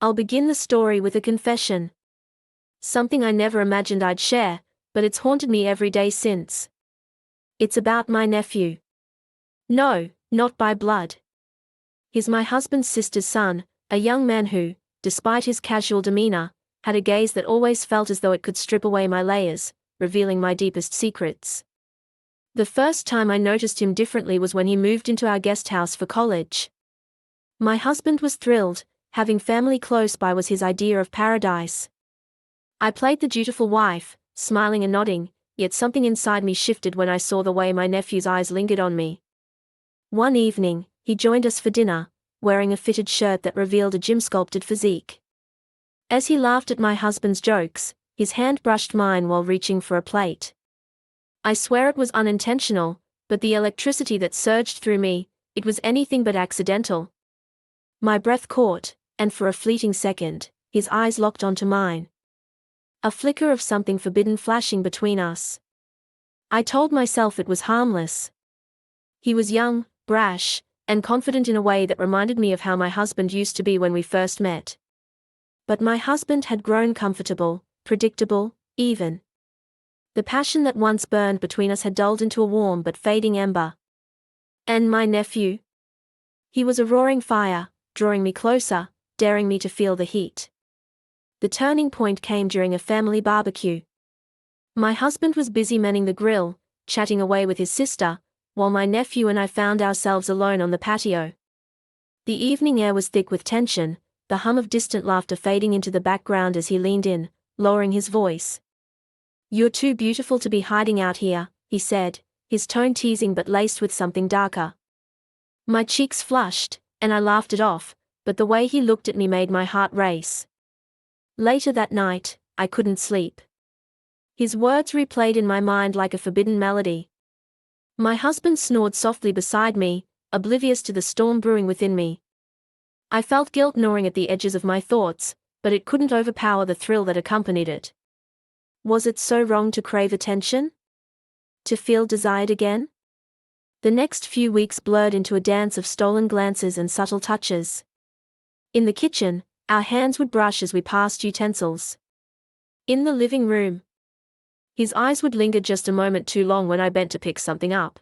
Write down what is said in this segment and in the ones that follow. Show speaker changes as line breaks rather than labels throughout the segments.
I'll begin the story with a confession. Something I never imagined I'd share, but it's haunted me every day since. It's about my nephew. No, not by blood. He's my husband's sister's son, a young man who, despite his casual demeanor, had a gaze that always felt as though it could strip away my layers, revealing my deepest secrets. The first time I noticed him differently was when he moved into our guest house for college. My husband was thrilled. Having family close by was his idea of paradise. I played the dutiful wife, smiling and nodding, yet something inside me shifted when I saw the way my nephew's eyes lingered on me. One evening, he joined us for dinner, wearing a fitted shirt that revealed a gym-sculpted physique. As he laughed at my husband's jokes, his hand brushed mine while reaching for a plate. I swear it was unintentional, but the electricity that surged through me, it was anything but accidental. My breath caught, and for a fleeting second, his eyes locked onto mine. A flicker of something forbidden flashing between us. I told myself it was harmless. He was young, brash, and confident in a way that reminded me of how my husband used to be when we first met. But my husband had grown comfortable, predictable, even. The passion that once burned between us had dulled into a warm but fading ember. And my nephew? He was a roaring fire, drawing me closer, daring me to feel the heat. The turning point came during a family barbecue. My husband was busy manning the grill, chatting away with his sister, while my nephew and I found ourselves alone on the patio. The evening air was thick with tension, the hum of distant laughter fading into the background as he leaned in, lowering his voice. "You're too beautiful to be hiding out here," he said, his tone teasing but laced with something darker. My cheeks flushed, and I laughed it off, but the way he looked at me made my heart race. Later that night, I couldn't sleep. His words replayed in my mind like a forbidden melody. My husband snored softly beside me, oblivious to the storm brewing within me. I felt guilt gnawing at the edges of my thoughts, but it couldn't overpower the thrill that accompanied it. Was it so wrong to crave attention? To feel desired again? The next few weeks blurred into a dance of stolen glances and subtle touches. In the kitchen, our hands would brush as we passed utensils. In the living room, his eyes would linger just a moment too long when I bent to pick something up.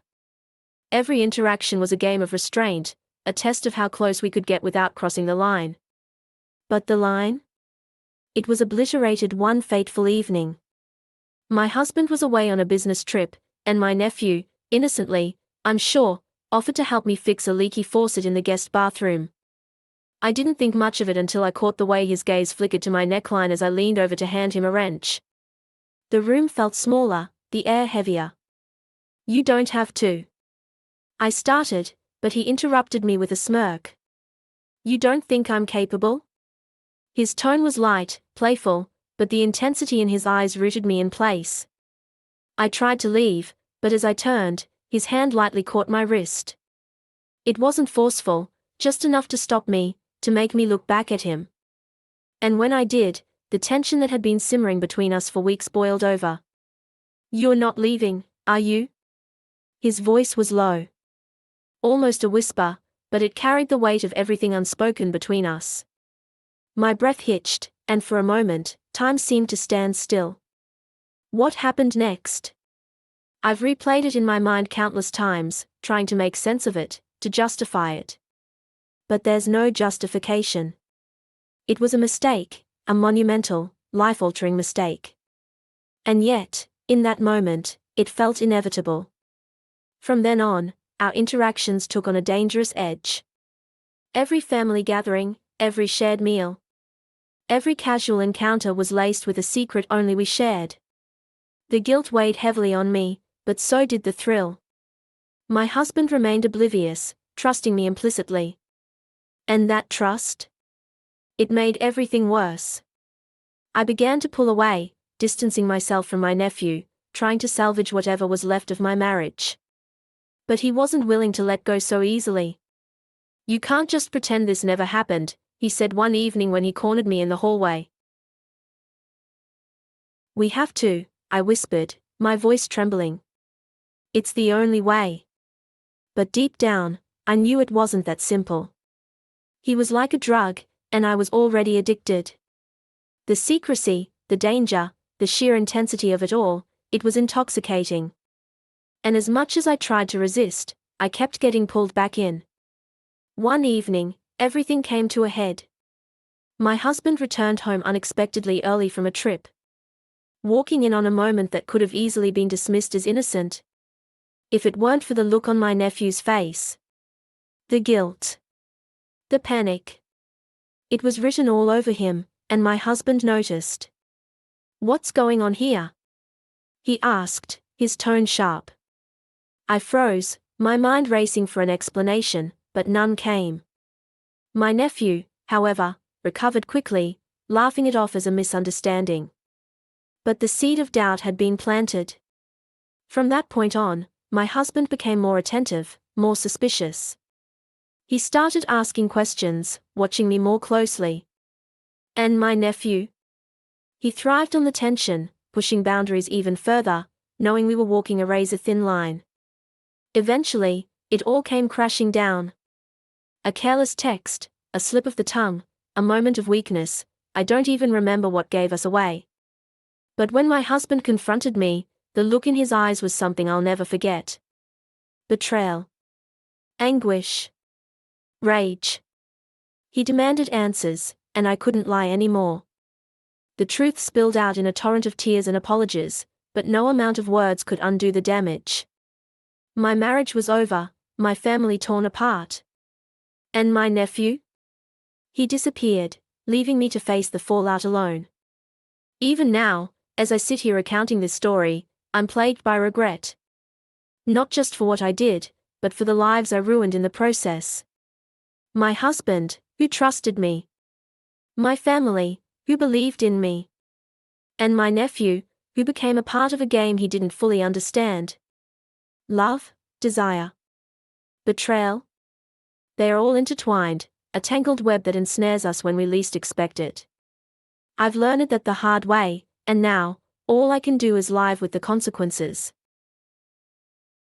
Every interaction was a game of restraint, a test of how close we could get without crossing the line. But the line? It was obliterated one fateful evening. My husband was away on a business trip, and my nephew, innocently, I'm sure, offered to help me fix a leaky faucet in the guest bathroom. I didn't think much of it until I caught the way his gaze flickered to my neckline as I leaned over to hand him a wrench. The room felt smaller, the air heavier. "You don't have to." I started, but he interrupted me with a smirk. "You don't think I'm capable?" His tone was light, playful, but the intensity in his eyes rooted me in place. I tried to leave, but as I turned, his hand lightly caught my wrist. It wasn't forceful, just enough to stop me, to make me look back at him. And when I did, the tension that had been simmering between us for weeks boiled over. "You're not leaving, are you?" His voice was low. Almost a whisper, but it carried the weight of everything unspoken between us. My breath hitched, and for a moment, time seemed to stand still. What happened next? I've replayed it in my mind countless times, trying to make sense of it, to justify it. But there's no justification. It was a mistake, a monumental, life-altering mistake. And yet, in that moment, it felt inevitable. From then on, our interactions took on a dangerous edge. Every family gathering, every shared meal, every casual encounter was laced with a secret only we shared. The guilt weighed heavily on me, but so did the thrill. My husband remained oblivious, trusting me implicitly. And that trust? It made everything worse. I began to pull away, distancing myself from my nephew, trying to salvage whatever was left of my marriage. But he wasn't willing to let go so easily. "You can't just pretend this never happened," he said one evening when he cornered me in the hallway. "We have to," I whispered, my voice trembling. "It's the only way." But deep down, I knew it wasn't that simple. He was like a drug, and I was already addicted. The secrecy, the danger, the sheer intensity of it all, it was intoxicating. And as much as I tried to resist, I kept getting pulled back in. One evening, everything came to a head. My husband returned home unexpectedly early from a trip, walking in on a moment that could have easily been dismissed as innocent, if it weren't for the look on my nephew's face. The guilt. The panic. It was written all over him, and my husband noticed. "What's going on here?" he asked, his tone sharp. I froze, my mind racing for an explanation, but none came. My nephew, however, recovered quickly, laughing it off as a misunderstanding. But the seed of doubt had been planted. From that point on, my husband became more attentive, more suspicious. He started asking questions, watching me more closely. And my nephew? He thrived on the tension, pushing boundaries even further, knowing we were walking a razor-thin line. Eventually, it all came crashing down. A careless text, a slip of the tongue, a moment of weakness, I don't even remember what gave us away. But when my husband confronted me, the look in his eyes was something I'll never forget. Betrayal. Anguish. Rage. He demanded answers, and I couldn't lie anymore. The truth spilled out in a torrent of tears and apologies, but no amount of words could undo the damage. My marriage was over, my family torn apart. And my nephew? He disappeared, leaving me to face the fallout alone. Even now, as I sit here recounting this story, I'm plagued by regret. Not just for what I did, but for the lives I ruined in the process. My husband, who trusted me. My family, who believed in me. And my nephew, who became a part of a game he didn't fully understand. Love, desire, betrayal. They are all intertwined, a tangled web that ensnares us when we least expect it. I've learned that the hard way, and now, all I can do is live with the consequences.